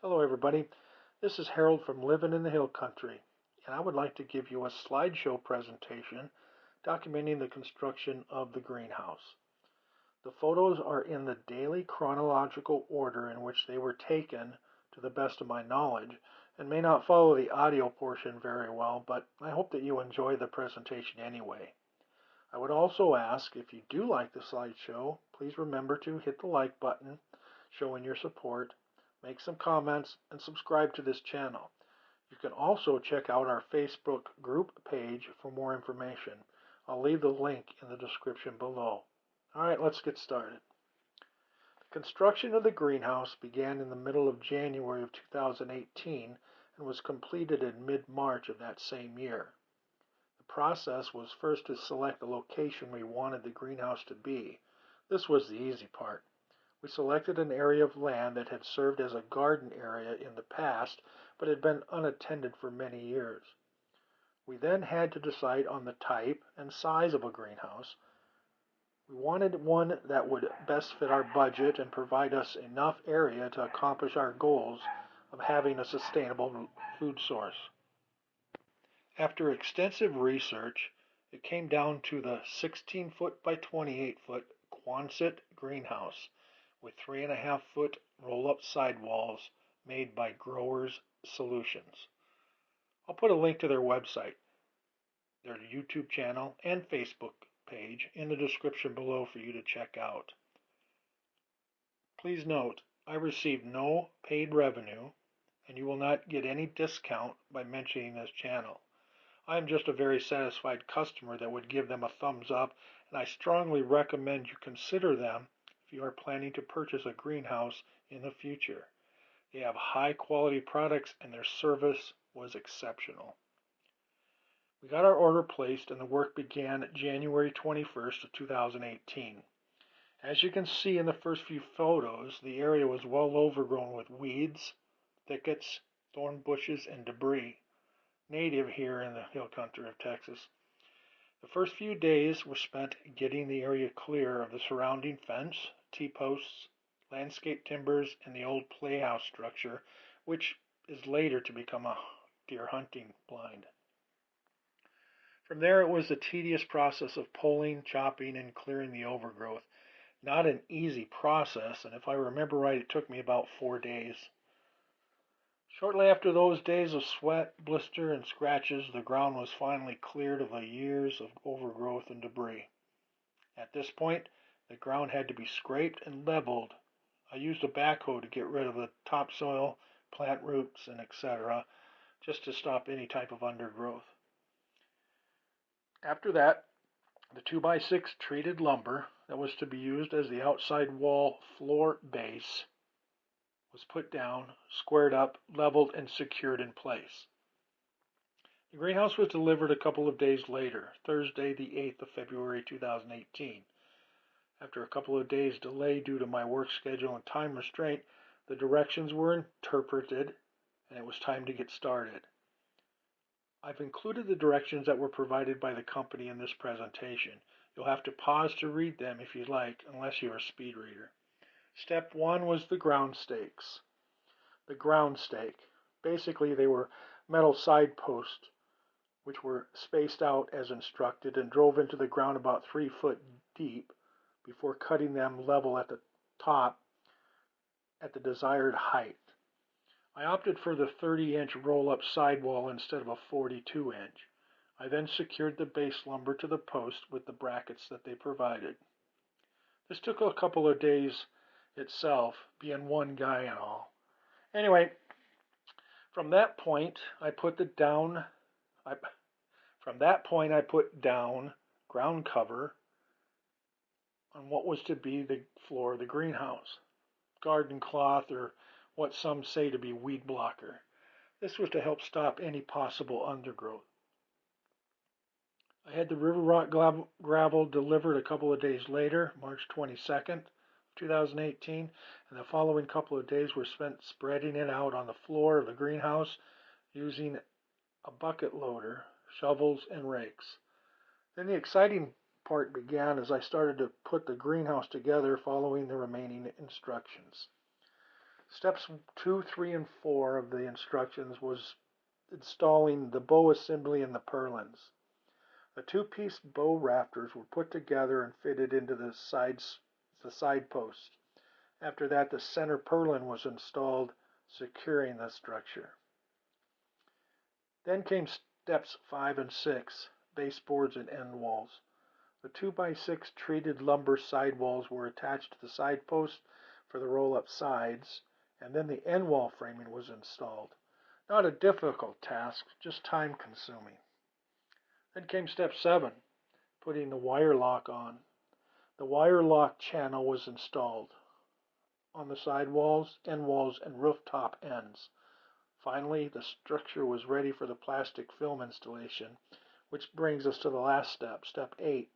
Hello everybody, this is Harold from Living in the Hill Country, and I would like to give you a slideshow presentation documenting the construction of the greenhouse. The photos are in the daily chronological order in which they were taken to the best of my knowledge, and may not follow the audio portion very well, but I hope that you enjoy the presentation anyway. I would also ask, if you do like the slideshow, please remember to hit the like button, showing your support, make some comments, and subscribe to this channel. You can also check out our Facebook group page for more information. I'll leave the link in the description below. Alright, let's get started. The construction of the greenhouse began in the middle of January of 2018 and was completed in mid-March of that same year. The process was first to select the location we wanted the greenhouse to be. This was the easy part. We selected an area of land that had served as a garden area in the past, but had been unattended for many years. We then had to decide on the type and size of a greenhouse. We wanted one that would best fit our budget and provide us enough area to accomplish our goals of having a sustainable food source. After extensive research, it came down to the 16-foot by 28-foot Quonset greenhouse with 3.5-foot roll-up sidewalls made by Growers Solutions. I'll put a link to their website, their YouTube channel, and Facebook page in the description below for you to check out. Please note, I received no paid revenue, and you will not get any discount by mentioning this channel. I am just a very satisfied customer that would give them a thumbs up, and I strongly recommend you consider them if you are planning to purchase a greenhouse in the future. They have high quality products and their service was exceptional. We got our order placed and the work began January 21st of 2018. As you can see in the first few photos, the area was well overgrown with weeds, thickets, thorn bushes, and debris, native here in the hill country of Texas. The first few days were spent getting the area clear of the surrounding fence, T-posts, landscape timbers, and the old playhouse structure, which is later to become a deer hunting blind. From there it was the tedious process of pulling, chopping, and clearing the overgrowth. Not an easy process, and if I remember right, it took me about 4 days. Shortly after those days of sweat, blister, and scratches, the ground was finally cleared of the years of overgrowth and debris. At this point, the ground had to be scraped and leveled. I used a backhoe to get rid of the topsoil, plant roots, and etc., just to stop any type of undergrowth. After that, the 2x6 treated lumber that was to be used as the outside wall floor base was put down, squared up, leveled, and secured in place. The greenhouse was delivered a couple of days later, Thursday the 8th of February 2018. After a couple of days delay due to my work schedule and time restraint, the directions were interpreted and it was time to get started. I've included the directions that were provided by the company in this presentation. You'll have to pause to read them if you like, unless you're a speed reader. Step 1 was the ground stakes. The ground stake. Basically, they were metal side posts which were spaced out as instructed and drove into the ground about 3 foot deep before cutting them level at the top at the desired height. I opted for the 30-inch roll-up sidewall instead of a 42-inch. I then secured the base lumber to the post with the brackets that they provided. This took a couple of days itself, being one guy and all. Anyway, from that point I put down ground cover on what was to be the floor of the greenhouse, garden cloth, or what some say to be weed blocker. This was to help stop any possible undergrowth. I had the river rock gravel delivered a couple of days later, March 22nd, 2018, and the following couple of days were spent spreading it out on the floor of the greenhouse using a bucket loader, shovels, and rakes. Then the exciting part began as I started to put the greenhouse together following the remaining instructions. Steps 2, 3, and 4 of the instructions was installing the bow assembly and the purlins. The two-piece bow rafters were put together and fitted into the side posts. After that, the center purlin was installed, securing the structure. Then came steps 5 and 6, baseboards and end walls. The 2x6 treated lumber sidewalls were attached to the side posts for the roll-up sides, and then the end wall framing was installed. Not a difficult task, just time-consuming. Then came step 7, putting the wire lock on. The wire lock channel was installed on the sidewalls, end walls, and rooftop ends. Finally, the structure was ready for the plastic film installation, which brings us to the last step, step 8,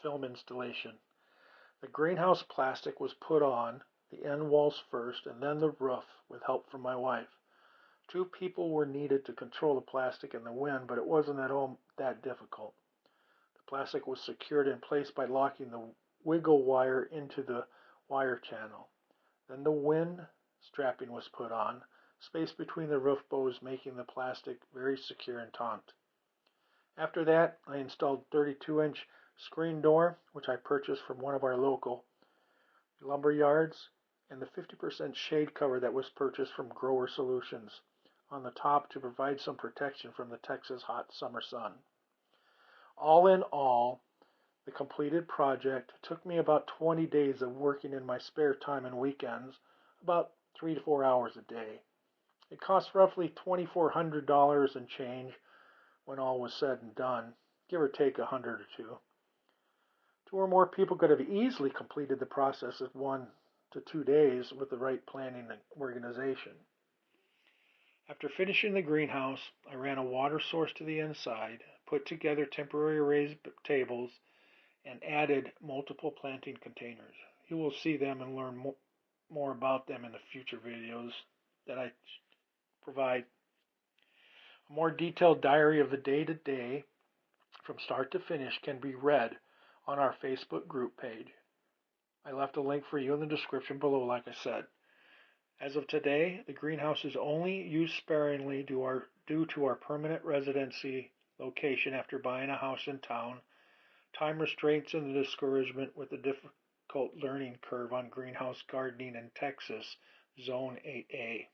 film installation. The greenhouse plastic was put on, the end walls first, and then the roof, with help from my wife. 2 people were needed to control the plastic and the wind, but it wasn't at all that difficult. The plastic was secured in place by locking the wiggle wire into the wire channel. Then the wind strapping was put on, space between the roof bows making the plastic very secure and taut. After that, I installed 32-inch screen door, which I purchased from one of our local lumber yards, and the 50% shade cover that was purchased from Grower Solutions on the top to provide some protection from the Texas hot summer sun. All in all, the completed project took me about 20 days of working in my spare time and weekends, about 3 to 4 hours a day. It cost roughly $2,400 and change when all was said and done, give or take 100 or 2. 2 or more people could have easily completed the process in 1 to 2 days with the right planning and organization. After finishing the greenhouse, I ran a water source to the inside, put together temporary raised tables, and added multiple planting containers. You will see them and learn more about them in the future videos that I provide. A more detailed diary of the day-to-day from start to finish can be read on our Facebook group page. I left a link for you in the description below, like I said. As of today, the greenhouse is only used sparingly due to our permanent residency location after buying a house in town, time restraints, and the discouragement with the difficult learning curve on greenhouse gardening in Texas, Zone 8A.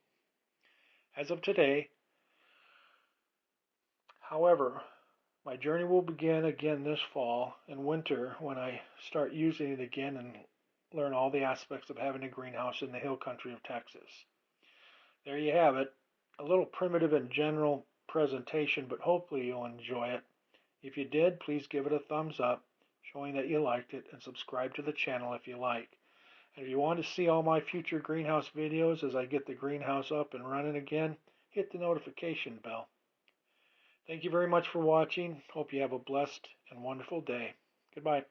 As of today, however, my journey will begin again this fall and winter when I start using it again and learn all the aspects of having a greenhouse in the hill country of Texas. There you have it, a little primitive and general presentation, but hopefully you'll enjoy it. If you did, please give it a thumbs up, showing that you liked it, and subscribe to the channel if you like. And if you want to see all my future greenhouse videos as I get the greenhouse up and running again, hit the notification bell. Thank you very much for watching. Hope you have a blessed and wonderful day. Goodbye.